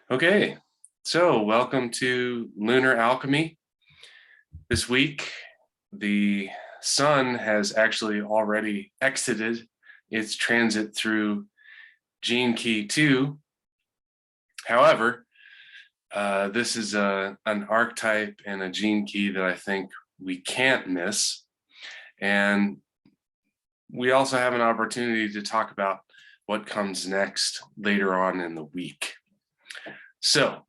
Okay, so welcome to Lunar Alchemy. This week, the sun has actually already exited its transit through Gene Key 2. However, this is an archetype and a gene key that I think we can't miss. And we also have an opportunity to talk about what comes next later on in the week. So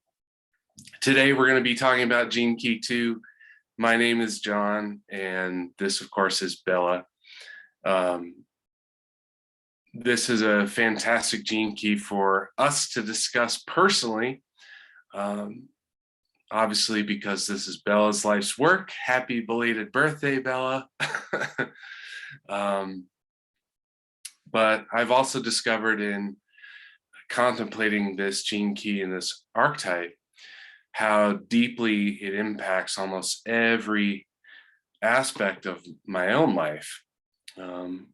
today we're going to be talking about Gene Key 2. My name is John, and this, of course, is Bella. This is a fantastic gene key for us to discuss personally, obviously because this is Bella's life's work. Happy belated birthday, Bella. But I've also discovered in contemplating this gene key and this archetype how deeply it impacts almost every aspect of my own life,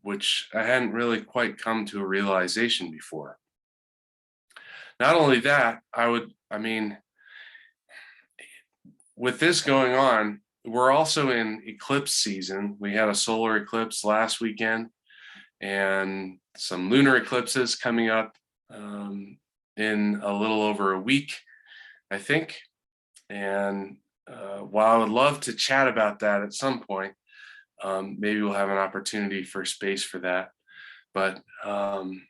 which I hadn't really quite come to a realization before. Not only that, with this going on, we're also in eclipse season. We had a solar eclipse last weekend and some lunar eclipses coming up in a little over a week, I think. And while I would love to chat about that at some point, maybe we'll have an opportunity for space for that. But I'm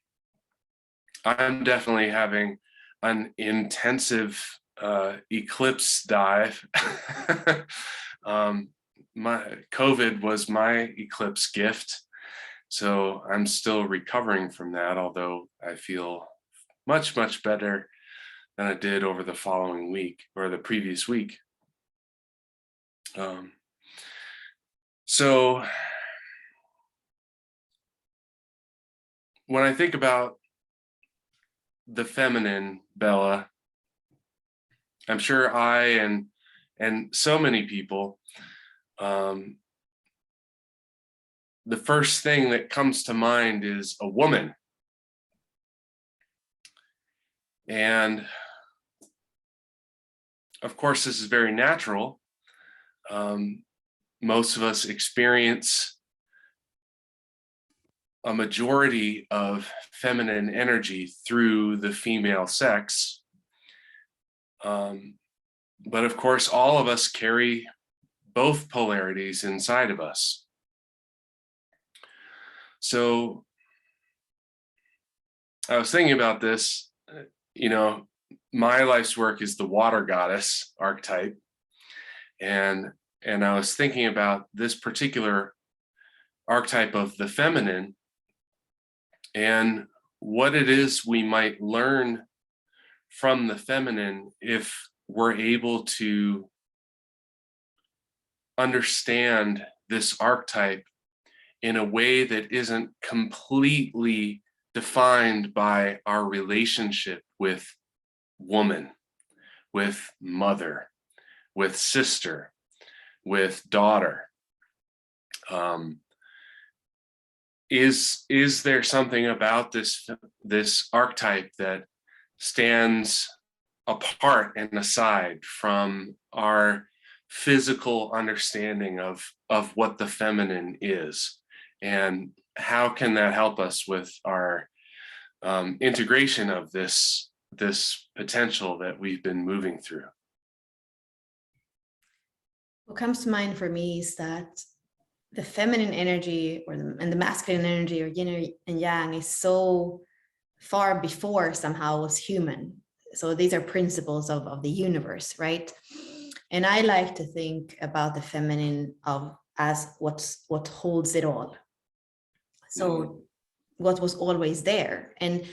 definitely having an intensive eclipse dive. My COVID was my eclipse gift. So I'm still recovering from that, although I feel much, much better than I did over the following week or the previous week. So when I think about the feminine, Bella, I'm sure I and so many people, the first thing that comes to mind is a woman. And of course, this is very natural. Most of us experience a majority of feminine energy through the female sex. But of course, all of us carry both polarities inside of us. So I was thinking about this, my life's work is the water goddess archetype. And I was thinking about this particular archetype of the feminine and what it is we might learn from the feminine if we're able to understand this archetype in a way that isn't completely defined by our relationship with woman, with mother, with sister, with daughter. Is there something about this archetype that stands apart and aside from our physical understanding of what the feminine is? And how can that help us with our integration of this potential that we've been moving through? What comes to mind for me is that the feminine energy and the masculine energy, or yin and yang, is so far before somehow was human. So these are principles of the universe, right? And I like to think about the feminine as what holds it all. So what was always there. And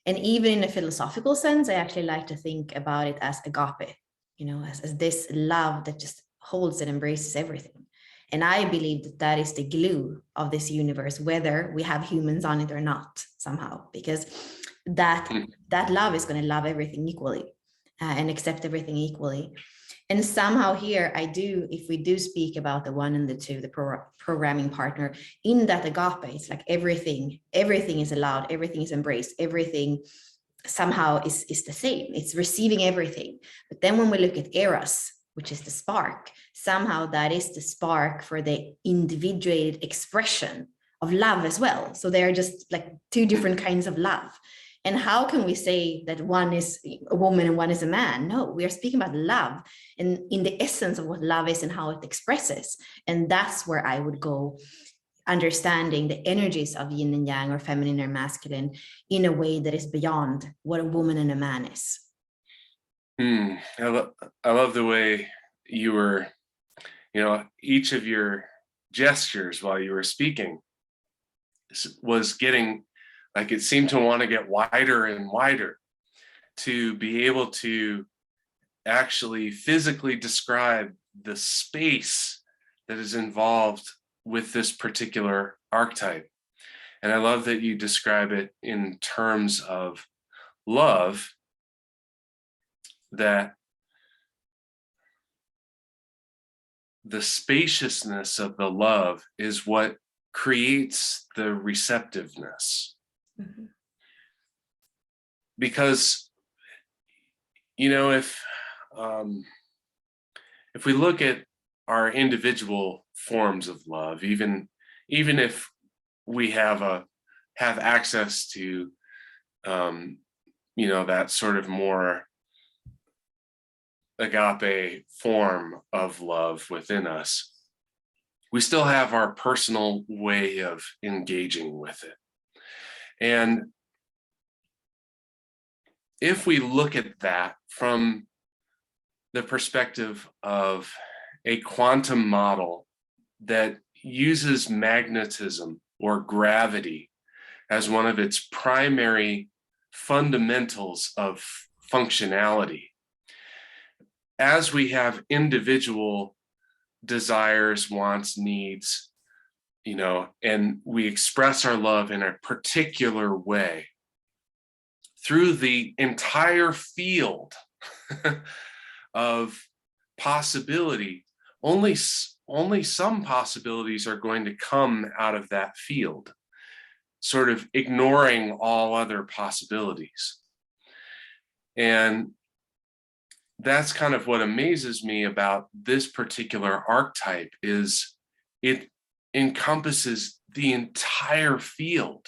even in a philosophical sense, I actually like to think about it as agape, as this love that just holds and embraces everything. And I believe that is the glue of this universe, whether we have humans on it or not somehow, because that love is going to love everything equally and accept everything equally. And somehow here, if we do speak about the one and the two, the programming partner, in that agape, it's like everything is allowed, everything is embraced, everything somehow is the same. It's receiving everything. But then when we look at Eros, which is the spark, somehow that is the spark for the individuated expression of love as well. So they are just like two different kinds of love. And how can we say that one is a woman and one is a man? No, we are speaking about love and in the essence of what love is and how it expresses. And that's where I would go, understanding the energies of yin and yang, or feminine or masculine, in a way that is beyond what a woman and a man is. I love the way you were, each of your gestures while you were speaking was getting, like, it seemed to want to get wider and wider to be able to actually physically describe the space that is involved with this particular archetype. And I love that you describe it in terms of love, that the spaciousness of the love is what creates the receptiveness. Mm-hmm. Because, if we look at our individual forms of love, even if we have access to that sort of more agape form of love within us, we still have our personal way of engaging with it. And if we look at that from the perspective of a quantum model that uses magnetism or gravity as one of its primary fundamentals of functionality, as we have individual desires, wants, needs, and we express our love in a particular way through the entire field of possibility, only some possibilities are going to come out of that field, sort of ignoring all other possibilities. And that's kind of what amazes me about this particular archetype, is it encompasses the entire field.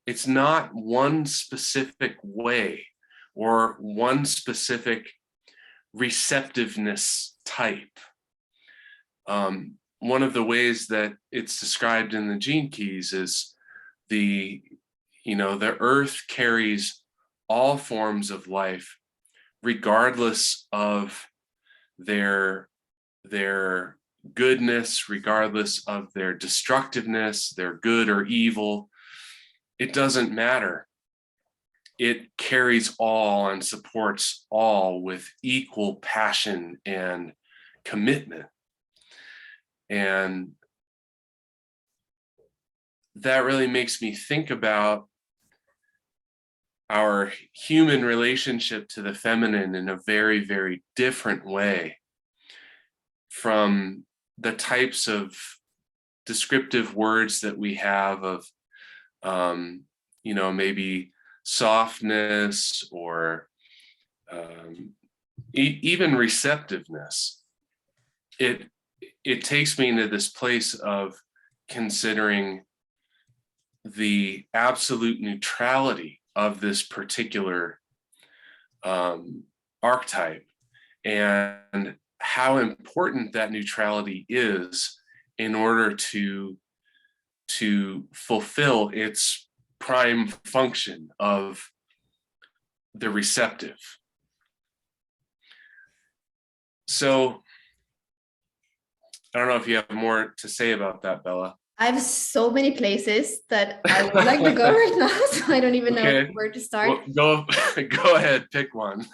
It's not one specific way or one specific receptiveness type. One of the ways that it's described in the Gene Keys is the earth carries all forms of life, regardless of their goodness, regardless of their destructiveness, their good or evil. It doesn't matter. It carries all and supports all with equal passion and commitment. And that really makes me think about our human relationship to the feminine in a very, very different way from the types of descriptive words that we have of, maybe softness or even receptiveness. It takes me into this place of considering the absolute neutrality of this particular archetype, and how important that neutrality is in order to fulfill its prime function of the receptive. So I don't know if you have more to say about that, Bella. I have so many places that I would like to go right now, so I don't even know where to start. Well, go ahead, pick one.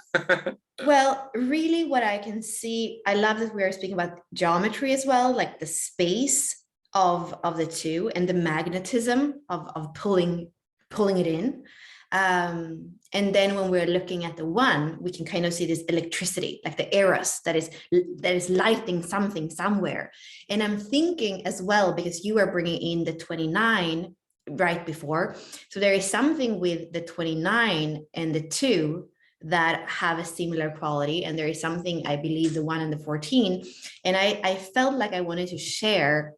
Well, really what I can see, I love that we are speaking about geometry as well, like the space of the two and the magnetism of pulling it in. And then when we're looking at the one, we can kind of see this electricity, like the eros that is lighting something somewhere. And I'm thinking as well, because you are bringing in the 29 right before. So there is something with the 29 and the 2 that have a similar quality, and there is something, I believe, the 1 and the 14. And I felt like I wanted to share,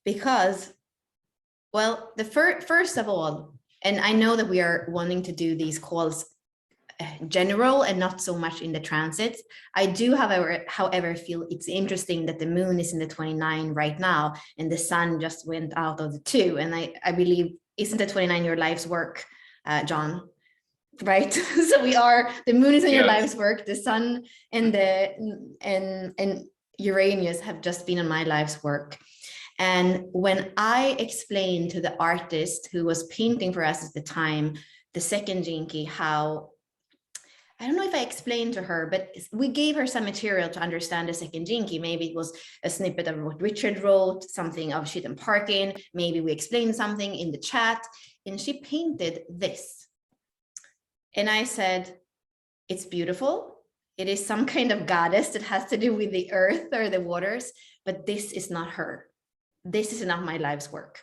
because, well, the first of all, and I know that we are wanting to do these calls general and not so much in the transits. I do, however, feel it's interesting that the moon is in the 29 right now, and the sun just went out of the 2. And I believe, isn't the 29 your life's work, John? Right? So the moon is in your life's work, the sun and and Uranus have just been on my life's work. And when I explained to the artist who was painting for us at the time, the second Jinki, how, I don't know if I explained to her, but we gave her some material to understand the second Jinki. Maybe it was a snippet of what Richard wrote, something of Shit and Parkin. Maybe we explained something in the chat, and she painted this. And I said, it's beautiful. It is some kind of goddess that has to do with the earth or the waters, but this is not her. This is not my life's work.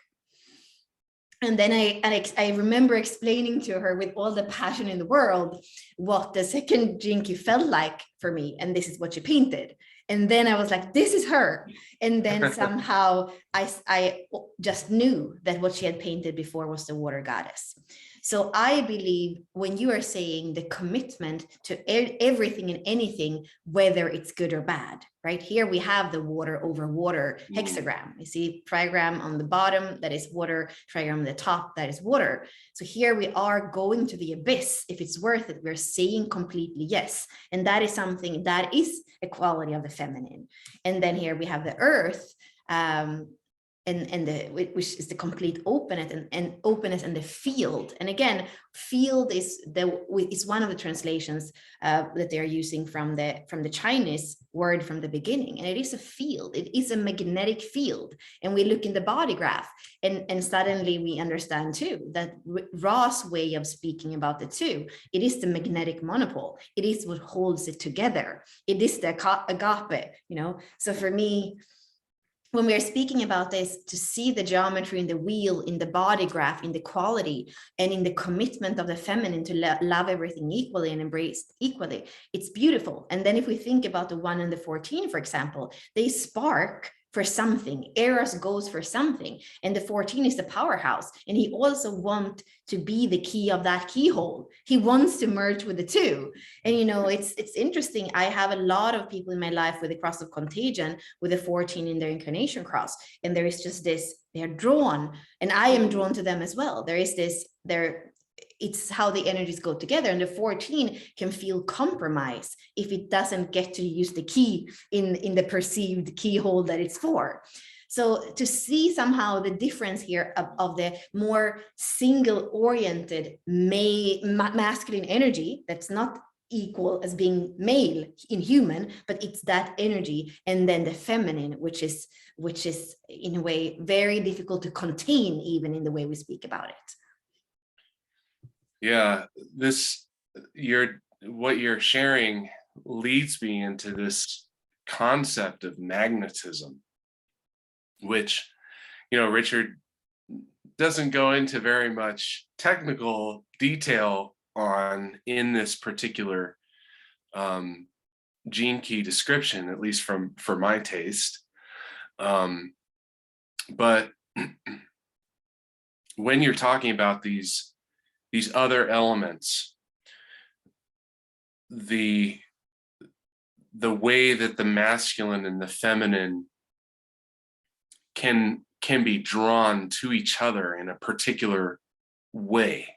And then I remember explaining to her with all the passion in the world what the second Jinki felt like for me. And this is what she painted. And then I was like, this is her. And then somehow I just knew that what she had painted before was the water goddess. So I believe when you are saying the commitment to everything and anything, whether it's good or bad, right? Here we have the water over water hexagram. You see trigram on the bottom, that is water, trigram on the top, that is water. So here we are going to the abyss. If it's worth it, we're saying completely yes. And that is something that is a quality of the feminine. And then here we have the earth, which is the complete openness and openness and the field. And again, field is one of the translations that they're using from the Chinese word from the beginning. And it is a field, it is a magnetic field. And we look in the body graph and suddenly we understand too, that Ra's way of speaking about the 2, it is the magnetic monopole. It is what holds it together. It is the agape, So for me, when we're speaking about this, to see the geometry in the wheel, in the body graph, in the quality, and in the commitment of the feminine to love everything equally and embrace equally, it's beautiful. And then if we think about the 1 and the 14, for example, they spark for something. Eros goes for something, and the 14 is the powerhouse, and he also wants to be the key of that keyhole. He wants to merge with the 2. And it's interesting. I have a lot of people in my life with the cross of contagion, with the 14 in their incarnation cross, and there is just this, they're drawn, and I am drawn to them as well. There is this, it's how the energies go together, and the 14 can feel compromised if it doesn't get to use the key in the perceived keyhole that it's for. So to see somehow the difference here of the more single-oriented masculine energy that's not equal as being male in human, but it's that energy, and then the feminine, which is in a way very difficult to contain, even in the way we speak about it. Yeah, what you're sharing leads me into this concept of magnetism, which, Richard doesn't go into very much technical detail on in this particular gene key description, at least for my taste. But when you're talking about these other elements, the way that the masculine and the feminine can be drawn to each other in a particular way,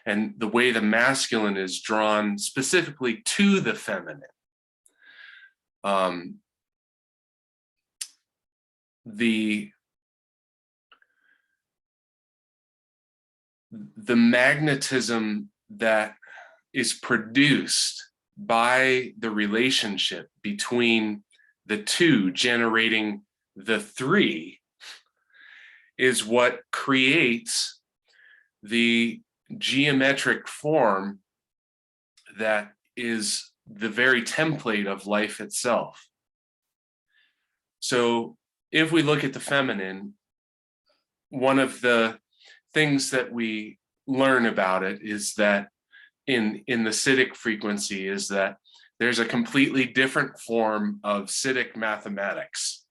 and the way the masculine is drawn specifically to the feminine, the magnetism that is produced by the relationship between the 2 generating the 3 is what creates the geometric form that is the very template of life itself. So if we look at the feminine, one of the things that we learn about it is that in the Siddhic frequency is that there's a completely different form of Siddhic mathematics.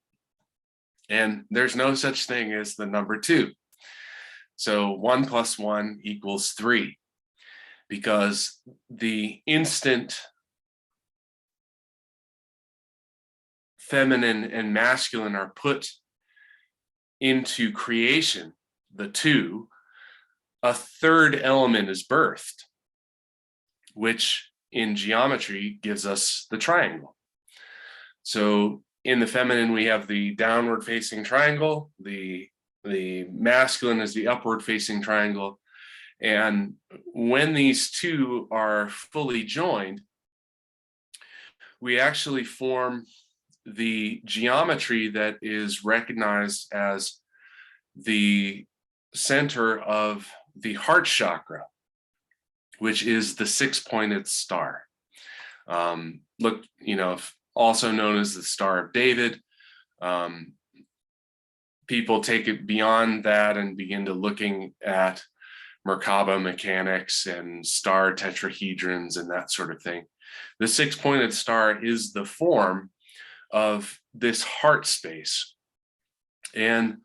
And there's no such thing as the number 2. So 1 + 1 = 3, because the instant feminine and masculine are put into creation, the 2, a third element is birthed, which in geometry gives us the triangle. So in the feminine, we have the downward facing triangle, the masculine is the upward facing triangle. And when these two are fully joined, we actually form the geometry that is recognized as the center of the heart chakra, which is the 6-pointed star. Look, also known as the Star of David. People take it beyond that and begin to looking at Merkaba mechanics and star tetrahedrons and that sort of thing. The 6-pointed star is the form of this heart space. And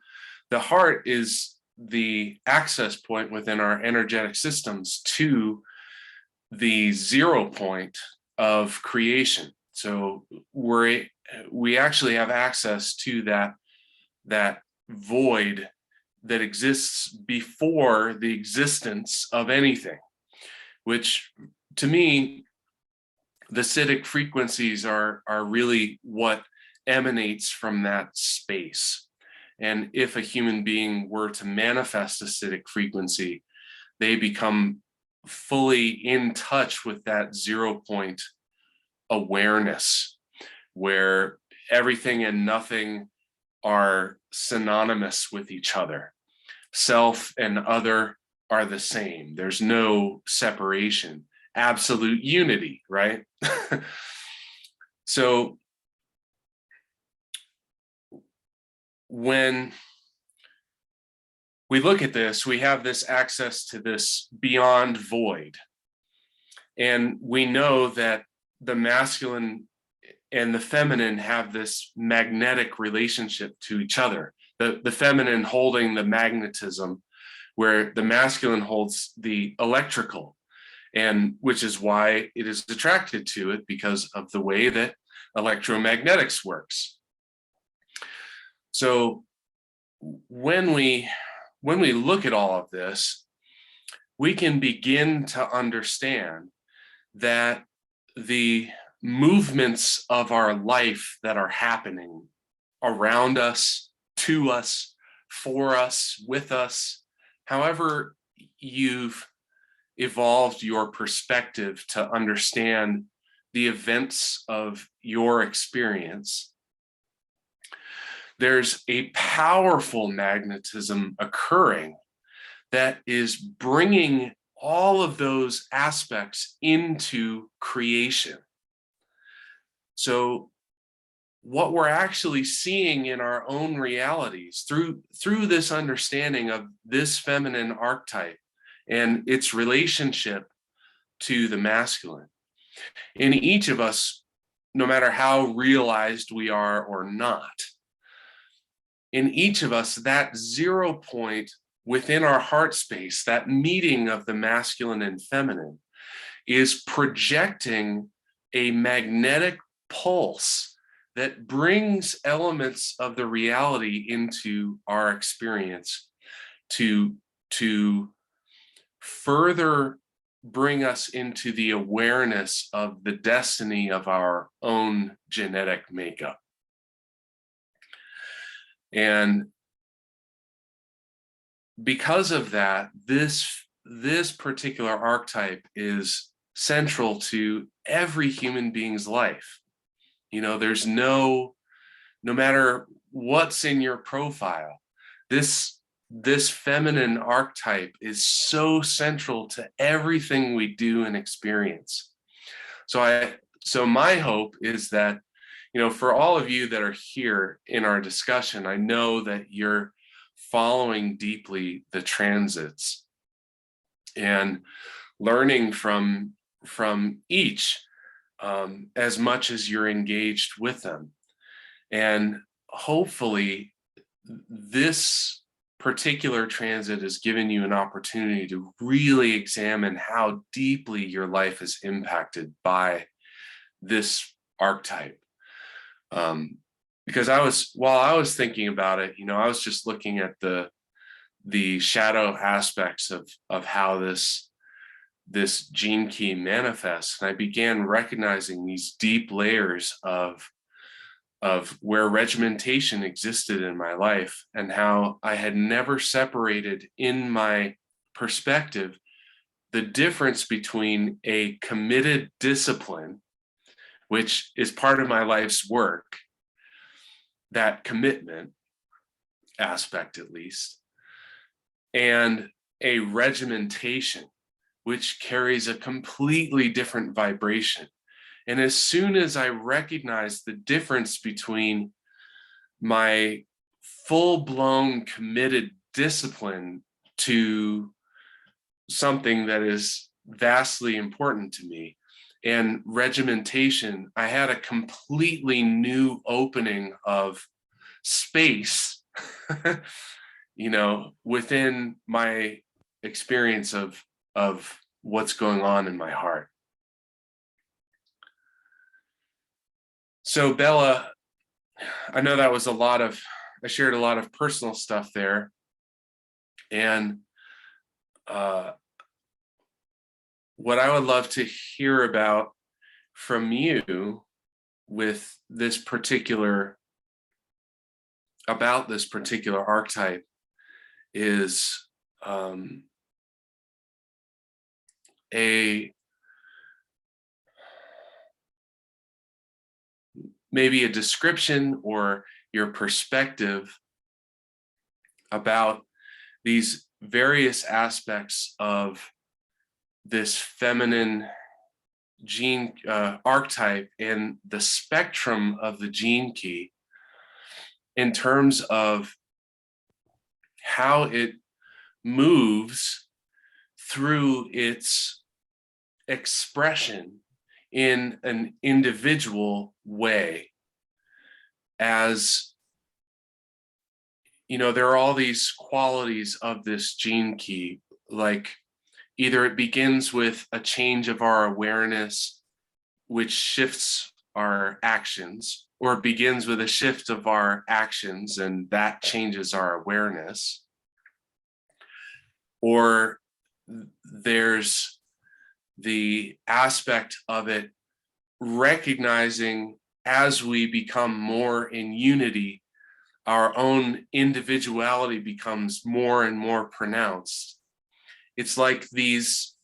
the heart is the access point within our energetic systems to the 0 point of creation. So we actually have access to that void that exists before the existence of anything, which to me, the Siddhic frequencies are really what emanates from that space. And if a human being were to manifest a Siddhic frequency, they become fully in touch with that 0 point awareness, where everything and nothing are synonymous with each other. Self and other are the same. There's no separation, absolute unity, right? So when we look at this, we have this access to this beyond void. And we know that the masculine and the feminine have this magnetic relationship to each other. The feminine holding the magnetism, where the masculine holds the electrical, and which is why it is attracted to it, because of the way that electromagnetics works. So when we look at all of this, we can begin to understand that the movements of our life that are happening around us, to us, for us, with us, however you've evolved your perspective to understand the events of your experience, there's a powerful magnetism occurring that is bringing all of those aspects into creation. So what we're actually seeing in our own realities through this understanding of this feminine archetype and its relationship to the masculine, in each of us, no matter how realized we are or not, in each of us, that 0 point within our heart space, that meeting of the masculine and feminine, is projecting a magnetic pulse that brings elements of the reality into our experience to further bring us into the awareness of the destiny of our own genetic makeup. And because of that, this particular archetype is central to every human being's life. There's no matter what's in your profile, this feminine archetype is so central to everything we do and experience. So my hope is that, for all of you that are here in our discussion, I know that you're following deeply the transits and learning from each as much as you're engaged with them. And hopefully this particular transit has given you an opportunity to really examine how deeply your life is impacted by this archetype. Because while I was thinking about it, I was just looking at the shadow aspects of how this gene key manifests, and I began recognizing these deep layers of where regimentation existed in my life, and how I had never separated in my perspective the difference between a committed discipline, which is part of my life's work, that commitment aspect at least, and a regimentation, which carries a completely different vibration. And as soon as I recognized the difference between my full-blown committed discipline to something that is vastly important to me and regimentation, I had a completely new opening of space, within my experience of what's going on in my heart. So Bella, I know that was I shared a lot of personal stuff there. And what I would love to hear about from you with this particular archetype is maybe a description or your perspective about these various aspects of this feminine gene archetype and the spectrum of the gene key in terms of how it moves through its expression in an individual way. As there are all these qualities of this gene key, like either it begins with a change of our awareness, which shifts our actions, or it begins with a shift of our actions and that changes our awareness. Or there's the aspect of it recognizing as we become more in unity, our own individuality becomes more and more pronounced. It's like these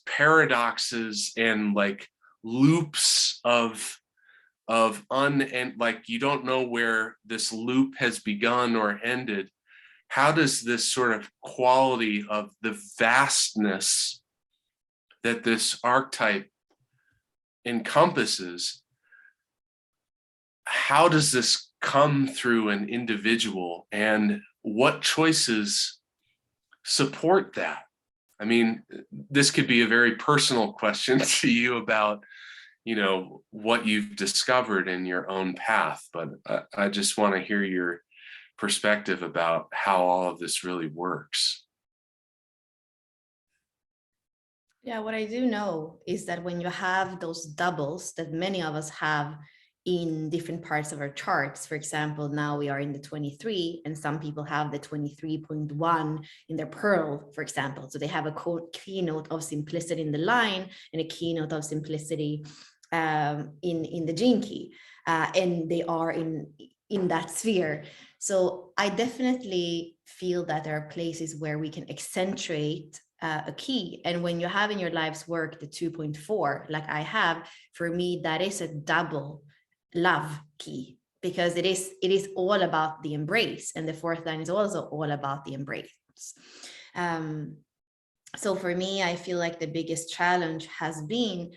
paradoxes and like loops of and like you don't know where this loop has begun or ended. How does this sort of quality of the vastness that this archetype encompasses, how does this come through an individual, and what choices support that? I mean, this could be a very personal question to you about, what you've discovered in your own path, but I just want to hear your perspective about how all of this really works. Yeah, what I do know is that when you have those doubles that many of us have in different parts of our charts, for example, now we are in the 23 and some people have the 23.1 in their pearl, for example. So they have a keynote of simplicity in the line and a keynote of simplicity in the gene key, and they are in that sphere. So I definitely feel that there are places where we can accentuate a key. And when you have in your life's work the 2.4, like I have, for me, that is a double love key, because it is all about the embrace. And the fourth line is also all about the embrace. So for me, I feel like the biggest challenge has been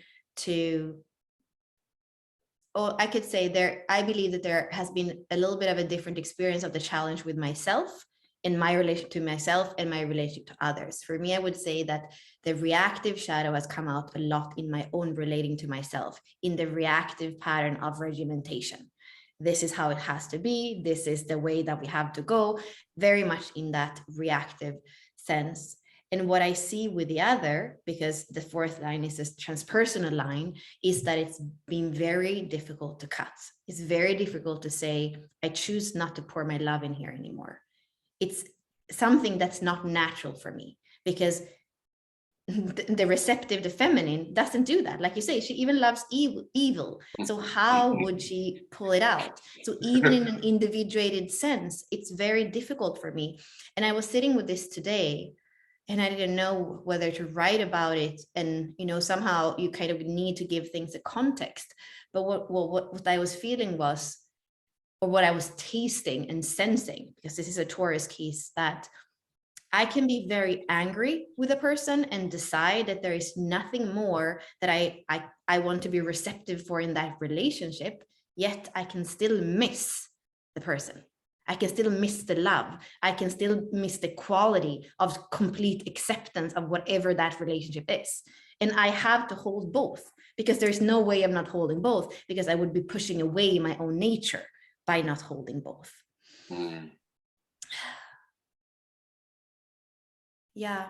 I could say I believe that there has been a little bit of a different experience of the challenge with myself in my relation to myself and my relation to others. For me, I would say that the reactive shadow has come out a lot in my own relating to myself, in the reactive pattern of regimentation. This is how it has to be. This is the way that we have to go, very much in that reactive sense. And what I see with the other, because the fourth line is this transpersonal line, is that it's been very difficult to cut. It's very difficult to say, I choose not to pour my love in here anymore. It's something that's not natural for me, because the receptive, the feminine, doesn't do that. Like you say, she even loves evil. So how would she pull it out? So even in an individuated sense, it's very difficult for me. And I was sitting with this today, and I didn't know whether to write about it. And, you know, somehow you kind of need to give things a context. But what I was feeling was, or what I was tasting and sensing, because this is a Taurus case, that I can be very angry with a person and decide that there is nothing more that I want to be receptive for in that relationship, yet I can still miss the person. I can still miss the love. I can still miss the quality of complete acceptance of whatever that relationship is. And I have to hold both, because there's no way I'm not holding both, because I would be pushing away my own nature by not holding both. Mm. Yeah.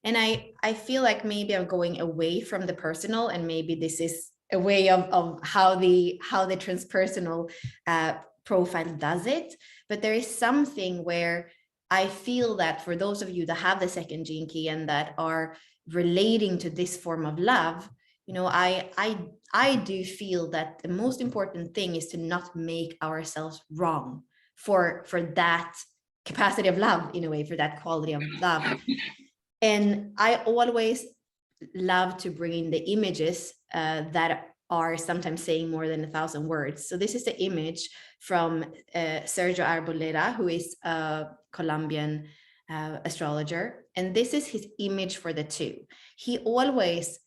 And I feel like maybe I'm going away from the personal, and maybe this is a way of how the transpersonal profile does it. But there is something where I feel that for those of you that have the second gene key and that are relating to this form of love, you know, I do feel that the most important thing is to not make ourselves wrong for that capacity of love, in a way, for that quality of love. And I always love to bring in the images that are sometimes saying more than 1,000 words. So this is the image from Sergio Arboleda, who is a Colombian astrologer. And this is his image for the two. He always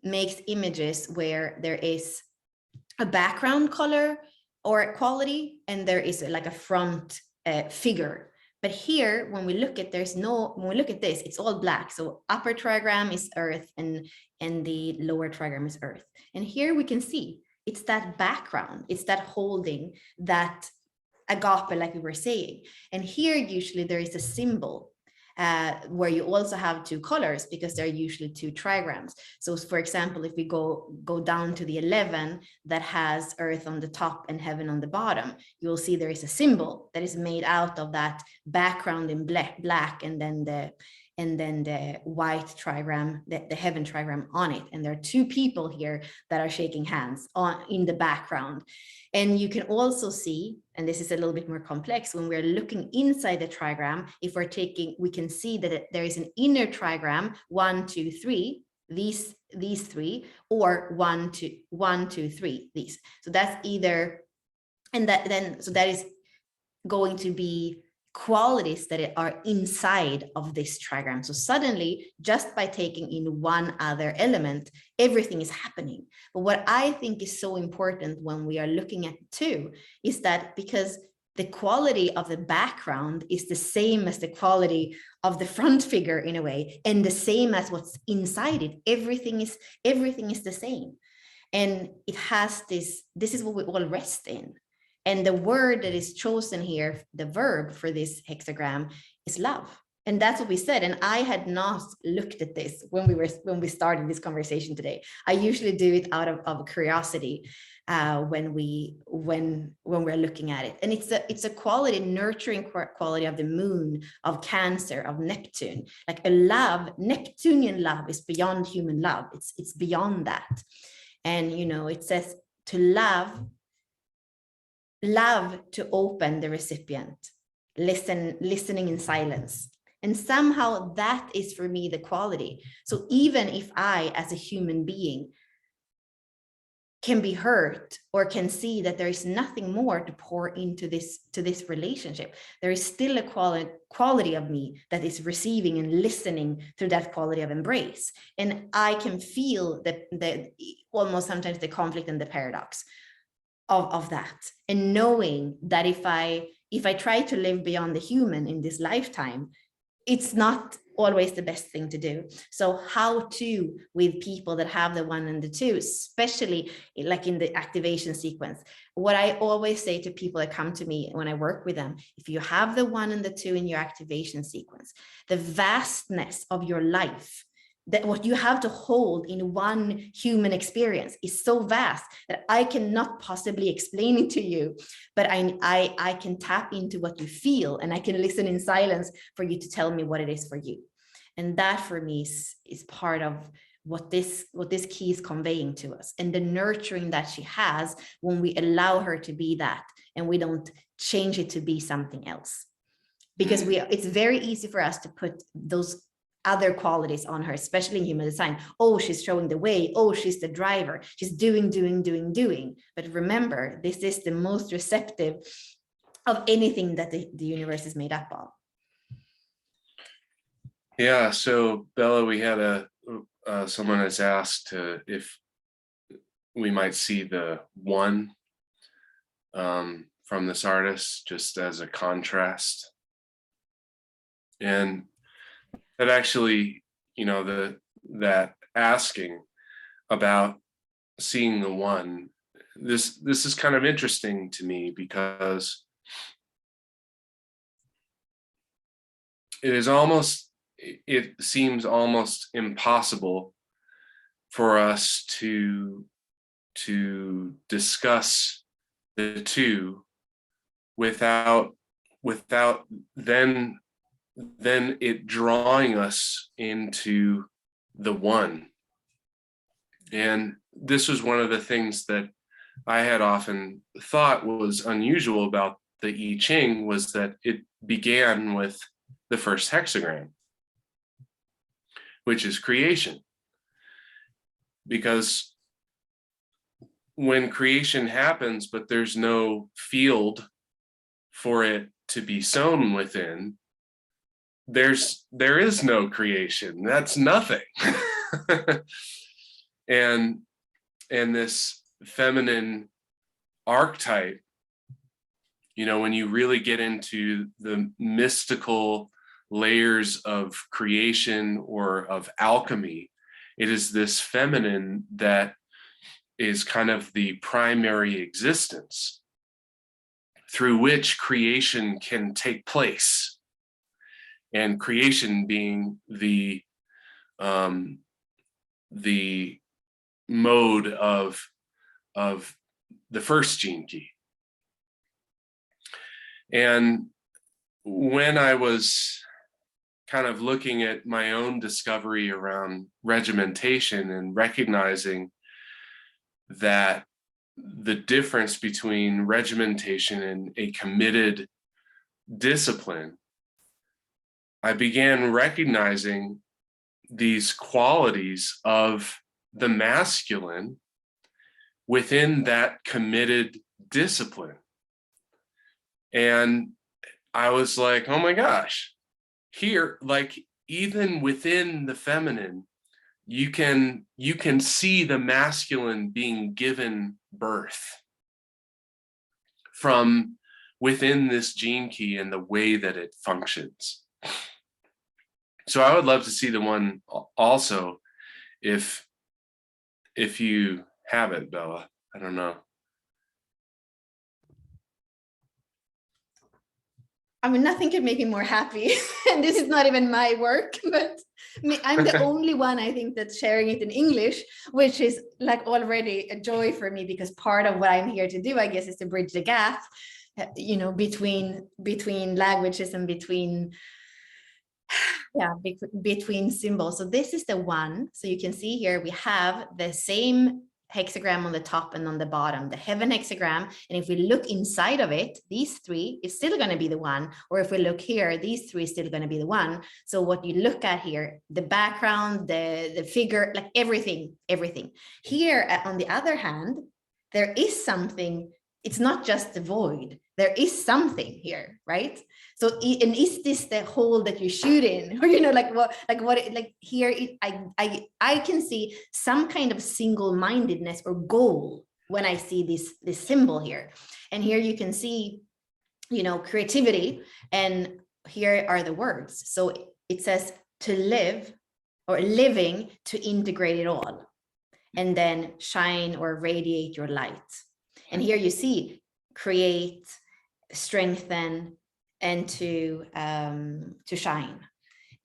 makes images where there is a background color or quality, and there is like a front figure. But here, when we look at this, it's all black. So upper trigram is Earth, and the lower trigram is Earth. And here we can see it's that background, it's that holding, that agape, like we were saying. And here, usually there is a symbol where you also have two colors, because there are usually two trigrams. So for example, if we go down to the 11 that has Earth on the top and heaven on the bottom, you will see there is a symbol that is made out of that background in black, and then the white trigram, the heaven trigram on it. And there are two people here that are shaking hands in the background. And you can also see, and this is a little bit more complex, when we're looking inside the trigram, if we can see that there is an inner trigram, 1, 2, 3, these three, or 1, 2, 3, these. So that's either, and so that is going to be qualities that are inside of this trigram. So suddenly, just by taking in one other element, everything is happening. But what I think is so important when we are looking at two is that, because the quality of the background is the same as the quality of the front figure in a way, and the same as what's inside it, everything is the same. And it has this is what we all rest in. And the word that is chosen here, the verb for this hexagram, is love. And that's what we said. And I had not looked at this when we started this conversation today. I usually do it out of curiosity when we're looking at it. And it's a quality, nurturing quality of the moon, of Cancer, of Neptune. Like a love, Neptunian love is beyond human love. It's beyond that. And you know, it says to love to open the recipient, listening in silence. And somehow that is for me the quality. So even if I, as a human being, can be hurt or can see that there is nothing more to pour into this relationship, there is still a quality of me that is receiving and listening through that quality of embrace. And I can feel that almost sometimes the conflict and the paradox of that, and knowing that if I if I try to live beyond the human in this lifetime, it's not always the best thing to do. So how to with people that have the 1 and the 2, especially like in the activation sequence, what I always say to people that come to me when I work with them, if you have the 1 and the 2 in your activation sequence, the vastness of your life, that what you have to hold in one human experience is so vast that I cannot possibly explain it to you, but I can tap into what you feel, and I can listen in silence for you to tell me what it is for you. And that for me is part of what this key is conveying to us, and the nurturing that she has when we allow her to be that, and we don't change it to be something else. Because it's very easy for us to put those other qualities on her, especially in human design. Oh, she's showing the way. Oh, she's the driver. She's doing. But remember, this is the most receptive of anything that the universe is made up of. Yeah. So Bella, we had someone has asked if we might see the 1 from this artist just as a contrast. And that actually, that asking about seeing the 1, this is kind of interesting to me, because it seems almost impossible for us to discuss the 2 without then it drawing us into the 1. And this was one of the things that I had often thought was unusual about the I Ching, was that it began with the first hexagram, which is creation. Because when creation happens, but there's no field for it to be sown within, there is no creation. That's nothing. and this feminine archetype, when you really get into the mystical layers of creation or of alchemy, it is this feminine that is kind of the primary existence through which creation can take place. And creation being the mode of the first gene key. And when I was kind of looking at my own discovery around regimentation and recognizing that the difference between regimentation and a committed discipline, I began recognizing these qualities of the masculine within that committed discipline. And I was like, oh my gosh, here, like even within the feminine, you can see the masculine being given birth from within this gene key and the way that it functions. So I would love to see the 1 also, if you have it, Bella. I don't know. I mean, nothing can make me more happy. And this is not even my work, but I'm the only one, I think, that's sharing it in English, which is like already a joy for me, because part of what I'm here to do, I guess, is to bridge the gap, between languages and between symbols. So this is the 1. So you can see here we have the same hexagram on the top and on the bottom, the heaven hexagram. And if we look inside of it, these 3 is still going to be the 1. Or if we look here, these 3 is still going to be the 1. So what you look at here, the background, the figure, like everything. Here, on the other hand, there is something. It's not just the void. There is something here, right? So, and is this the hole that you shoot in? Or, I can see some kind of single-mindedness or goal when I see this symbol here. And here you can see creativity. And here are the words. So it says to live, or living, to integrate it all, and then shine or radiate your light. And here you see create, strengthen, and to shine.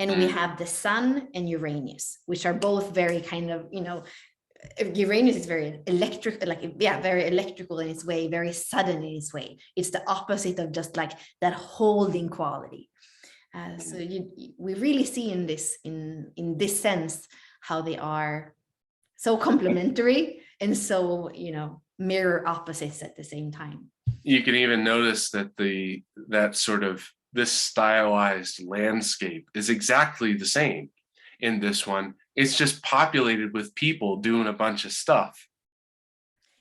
And we have the sun and Uranus, which are both very kind of, Uranus is very electric, very electrical in its way, very sudden in its way. It's the opposite of just like that holding quality. So we really see in this sense how they are so complementary and so mirror opposites at the same time. You can even notice that this stylized landscape is exactly the same in this one. It's just populated with people doing a bunch of stuff.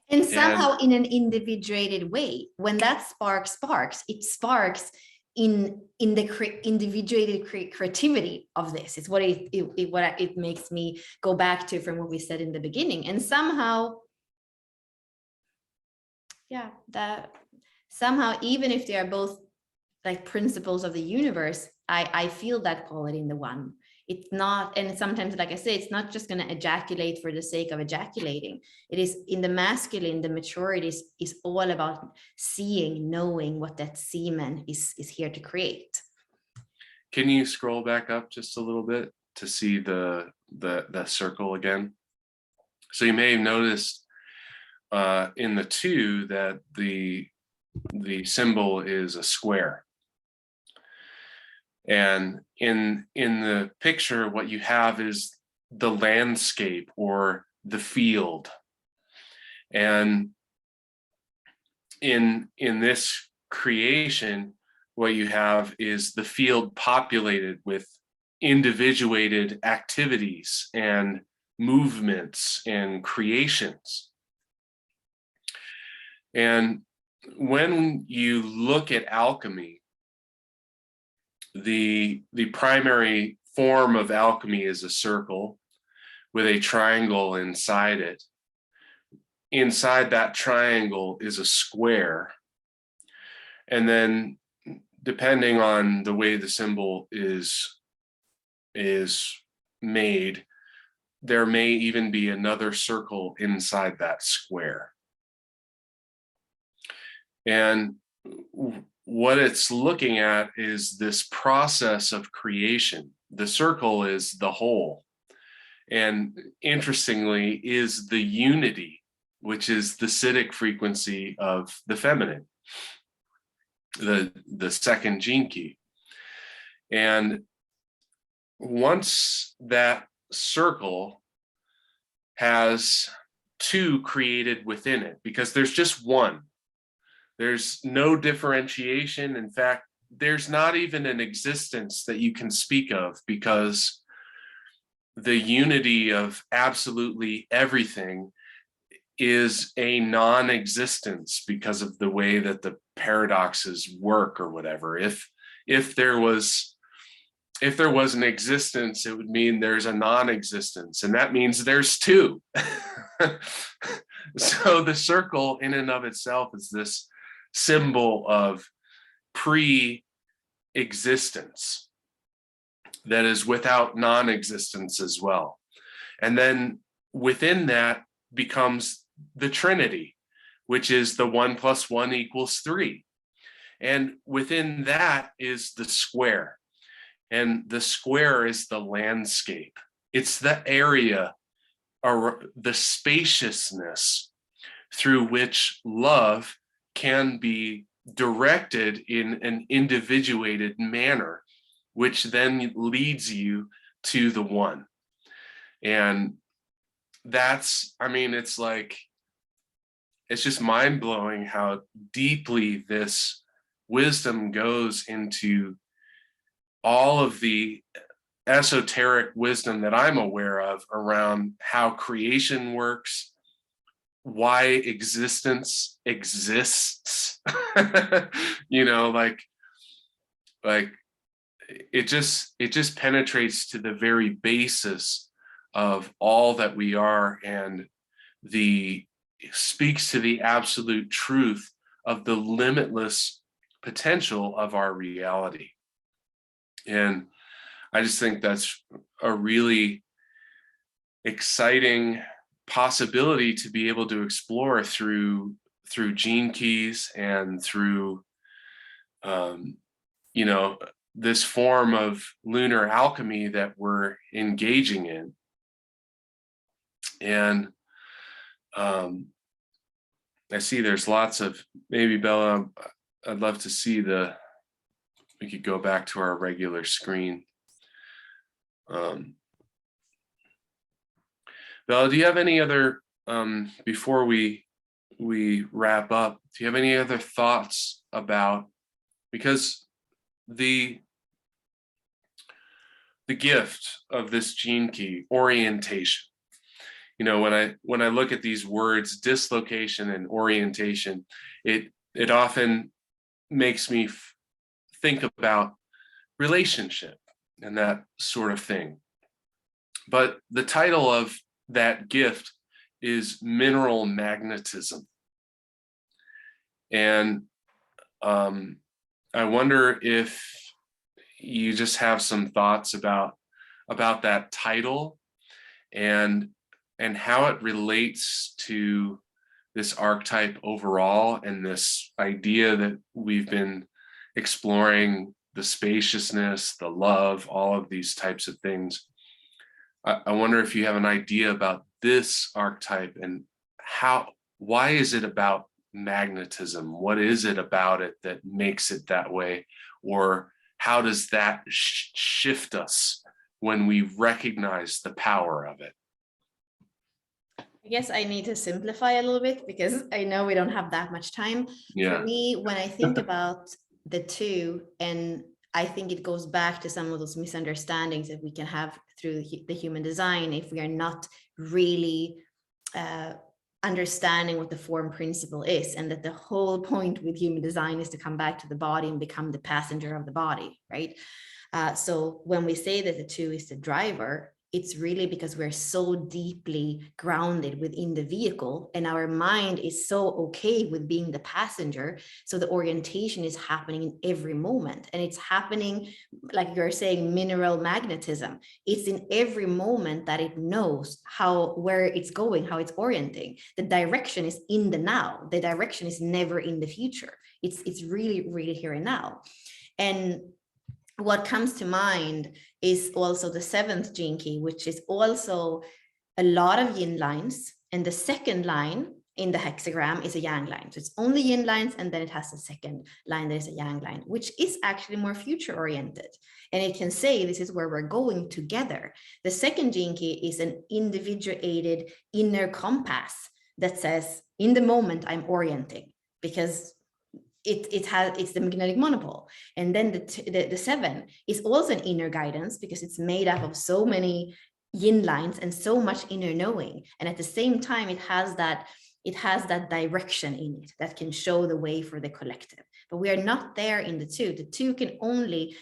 And somehow in an individuated way. When that sparks, it sparks in the individuated creativity of this. It's what it makes me go back to from what we said in the beginning. And somehow, even if they are both like principles of the universe, I feel that quality in the one. It's not, and sometimes, like I say, it's not just going to ejaculate for the sake of ejaculating. It is in the masculine, the maturity is all about seeing, knowing what that semen is here to create. Can you scroll back up just a little bit to see the circle again? So you may have noticed in the 2 that the symbol is a square. And in the picture, what you have is the landscape or the field. And in this creation, what you have is the field populated with individuated activities and movements and creations. And when you look at alchemy, the primary form of alchemy is a circle with a triangle inside it. Inside that triangle is a square. And then depending on the way the symbol is made, there may even be another circle inside that square. And what it's looking at is this process of creation. The circle is the whole. And interestingly, is the unity, which is the Siddhic frequency of the feminine, the second gene key. And once that circle has 2 created within it, because there's just one, there's no differentiation. In fact, there's not even an existence that you can speak of, because the unity of absolutely everything is a non-existence because of the way that the paradoxes work or whatever. If there was an existence, it would mean there's a non-existence, and that means there's 2. So the circle in and of itself is this symbol of pre-existence that is without non-existence as well. And then within that becomes the Trinity, which is the 1 + 1 = 3. And within that is the square. And the square is the landscape. It's the area or the spaciousness through which love can be directed in an individuated manner, which then leads you to the one. And that's, it's just mind-blowing how deeply this wisdom goes into all of the esoteric wisdom that I'm aware of around how creation works, why existence exists. It just penetrates to the very basis of all that we are, and speaks to the absolute truth of the limitless potential of our reality. And I just think that's a really exciting possibility to be able to explore through gene keys and through you know, this form of lunar alchemy that we're engaging in. And I see there's lots of, maybe Bella, I'd love to see we could go back to our regular screen. Bella, do you have any other, before we wrap up, do you have any other thoughts about, because the gift of this gene key, orientation, you know, when I look at these words, dislocation and orientation, it often makes me think about relationship and that sort of thing. But the title of that gift is Mineral Magnetism. And I wonder if you just have some thoughts about that title and how it relates to this archetype overall, and this idea that we've been exploring, the spaciousness, the love, all of these types of things. I wonder if you have an idea about this archetype and why is it about magnetism? What is it about it that makes it that way? Or how does that shift us when we recognize the power of it? I guess I need to simplify a little bit because I know we don't have that much time. Yeah. For me, when I think about the two, and I think it goes back to some of those misunderstandings that we can have through the human design if we are not really understanding what the form principle is, and that the whole point with human design is to come back to the body and become the passenger of the body, right? So when we say that the two is the driver, it's really because we're so deeply grounded within the vehicle and our mind is so okay with being the passenger. So the orientation is happening in every moment, and it's happening, like you're saying, mineral magnetism. It's in every moment that it knows where it's going, how it's orienting. The direction is in the now. The direction is never in the future. It's really, really here and now. And what comes to mind is also the 7th gene key, which is also a lot of yin lines. And the second line in the hexagram is a yang line. So it's only yin lines, and then it has a second line that is a yang line, which is actually more future oriented. And it can say this is where we're going together. The second gene key is an individuated inner compass that says, in the moment, I'm orienting, because it's the magnetic monopole. And then the 7 is also an inner guidance, because it's made up of so many yin lines and so much inner knowing. And at the same time, it has that direction in it that can show the way for the collective. But we are not there in the 2. The 2 can only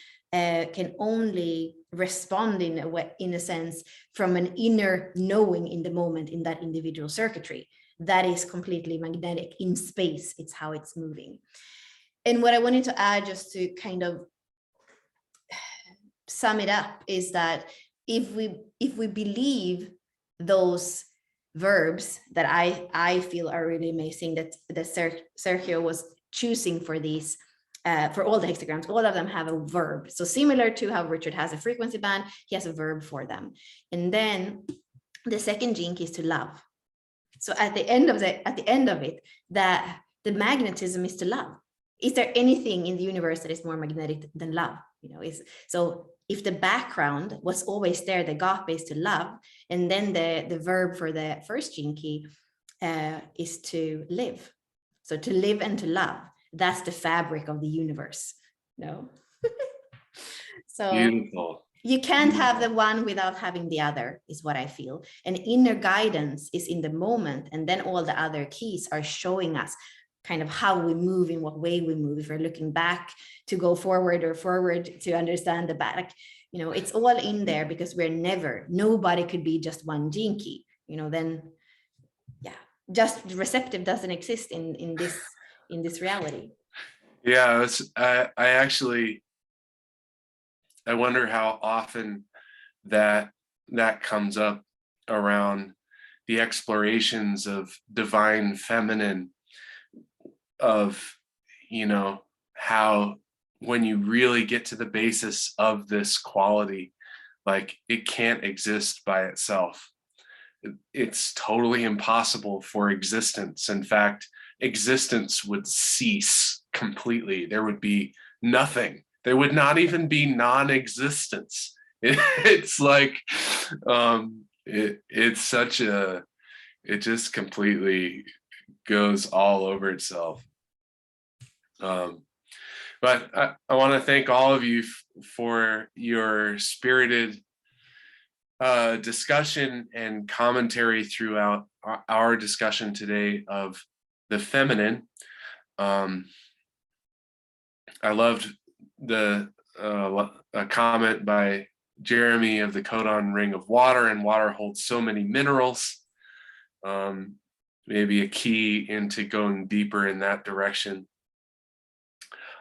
respond in a sense from an inner knowing in the moment, in that individual circuitry that is completely magnetic in space. It's how it's moving. And what I wanted to add, just to kind of sum it up, is that if we believe those verbs that I feel are really amazing, that Sergio was choosing for these, for all the hexagrams, all of them have a verb. So similar to how Richard has a frequency band, he has a verb for them. And then the second gene key is to love. So at the end of it, that the magnetism is to love. Is there anything in the universe that is more magnetic than love? So if the background was always there, the agape is to love, and then the verb for the first gene key is to live. So to live and to love, that's the fabric of the universe. No. So Beautiful. You can't have the one without having the other, is what I feel. And inner guidance is in the moment, and then all the other keys are showing us kind of how we move, in what way we move. If we're looking back to go forward, or forward to understand the back, it's all in there, because nobody could be just one gene key, then just receptive doesn't exist in this reality. Yeah, I actually, I wonder how often that that comes up around the explorations of divine feminine, of, you know, how when you really get to the basis of this quality, like it can't exist by itself. It's totally impossible for existence. In fact, existence would cease completely. There would be nothing. There would not even be non-existence. It's like it's such a, it just completely goes all over itself. Um, but I want to thank all of you for your spirited discussion and commentary throughout our discussion today of the feminine. I loved the a comment by Jeremy of the codon ring of water, and water holds so many minerals. Maybe a key into going deeper in that direction.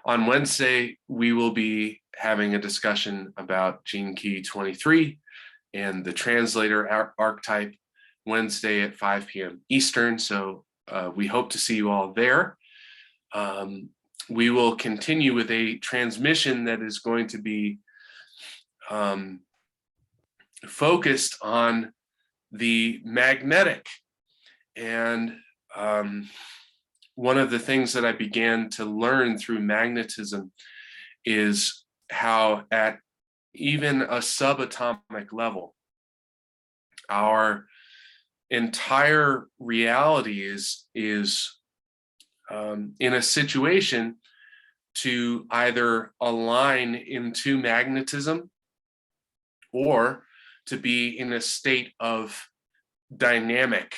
On Wednesday, we will be having a discussion about Gene Key 23 and the translator archetype, Wednesday at 5 p.m. Eastern. So we hope to see you all there. We will continue with a transmission that is going to be focused on the magnetic. And one of the things that I began to learn through magnetism is how at even a subatomic level, our entire reality is in a situation to either align into magnetism or to be in a state of dynamic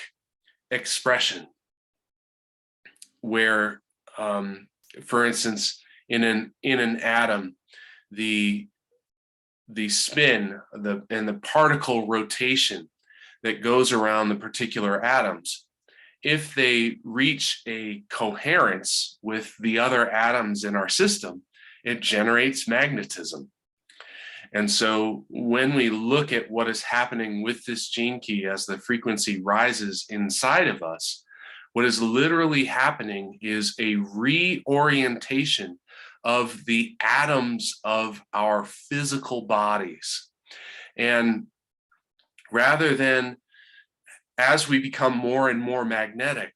expression, where for instance in an atom, the spin and the particle rotation that goes around the particular atoms, if they reach a coherence with the other atoms in our system, it generates magnetism. And so when we look at what is happening with this gene key as the frequency rises inside of us, what is literally happening is a reorientation of the atoms of our physical bodies. And rather than, as we become more and more magnetic,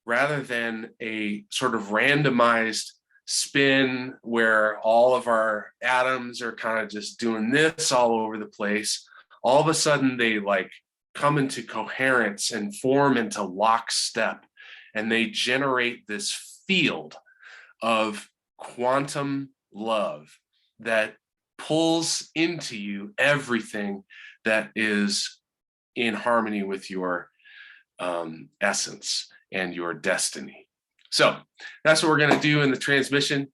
rather than a sort of randomized spin where all of our atoms are kind of just doing this all over the place, all of a sudden they like come into coherence and form into lockstep, and they generate this field of quantum love that pulls into you everything that is in harmony with your essence and your destiny. So that's what we're going to do in the transmission.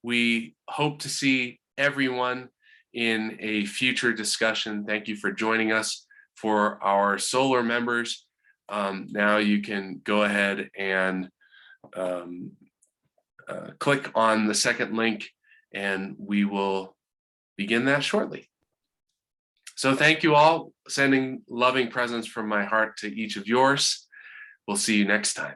We hope to see everyone in a future discussion. Thank you for joining us. For our solar members, now you can go ahead and click on the second link, and we will begin that shortly. So thank you all, sending loving presents from my heart to each of yours. We'll see you next time.